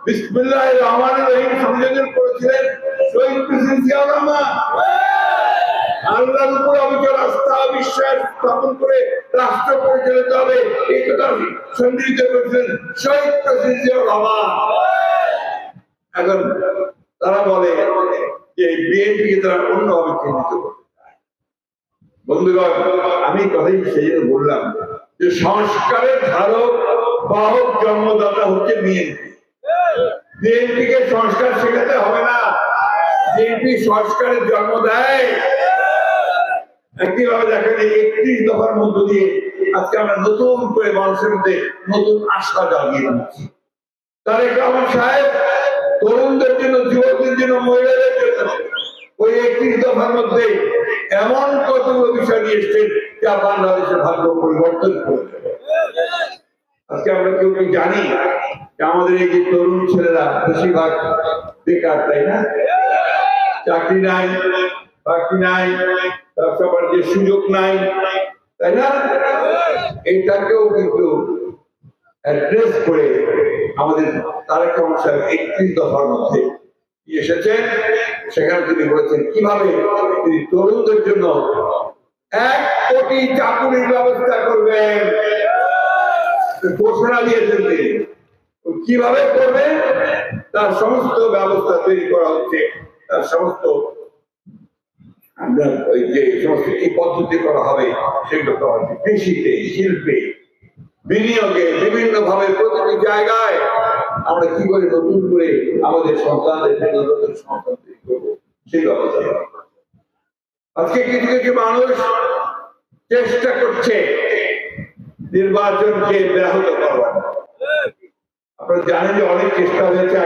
বিসমিল্লাহির রহমানির রহিম সংযোজন করেছিলেন শহীদ প্রেসিডেন্ট জিয়াউর রহমান। আল্লাহর উপর অবিচল আস্থা বিশ্বাস স্থাপন করে রাষ্ট্র পরিচালিত হবে এই কথা সন্দিগ্ধ করেছিলেন শহীদ প্রেসিডেন্ট জিয়াউর রহমান। এখন তারা বলে যে বিএনপিকে তারা অন্যভাবে চিহ্নিত করতে চায়। বন্ধুগণ, আমি কথাই সেই জন্য বললাম যে সংস্কারের ধারক বাহক জন্মদাতা হচ্ছে বিএনপি। বিএনপিকে সংস্কার শেখাতে হবে না, বিএনপি সংস্কারের জন্ম দেয়। একইভাবে দেখেন 31 দফার মধ্য দিয়ে আজকে আমরা নতুন করে মানুষের মধ্যে নতুন আশা জাগিয়ে দিচ্ছি। তারেক রহমান সাহেব তরুণদের জন্য, যুবকদের জন্য, মহিলাদের জন্য ওই 31 দফার মধ্যে এমন কতগুলো বিষয় নিয়ে এসছেন যা বাংলাদেশের ভাগ্য পরিবর্তন করে দেবে। আজকে আমরা কেউ কি জানি যে আমাদের এই যে তরুণ ছেলেরা বেশিরভাগ বেকার, তাই না? চাকরি নাই, বাকি নাই, ব্যবসা বাণিজ্যের সুযোগ নাই, তাই না? এটাকেও কিন্তু অ্যাড্রেস করে আমাদের তারেক রহমান সাহেব 31 দফার মধ্যে এসেছেন। সেখানে তিনি বলেছেন কিভাবে তিনি তরুণদের জন্য 1 কোটি চাকুরির ব্যবস্থা করবেন, ঘোষণা দিয়েছেন তিনি। কিভাবে করবেন তার সমস্ত ব্যবস্থা তৈরি করা হচ্ছে, তার সমস্ত ওই যে সমস্ত কি পদ্ধতি করা হবে সেগুলো করা হচ্ছে। কৃষিতে, শিল্পে, বিনিয়োগে, বিভিন্ন ভাবে প্রতিটি জায়গায় আমরা কি করে নতুন করে আমাদের সন্তানদের জন্য নতুন সন্তান তৈরি করবো সেই ব্যবস্থা। আজকে কিছু কিছু মানুষ চেষ্টা করছে নির্বাচনকে ব্যাহত করবার। আপনারা জানেন যে অনেক চেষ্টা হয়েছে।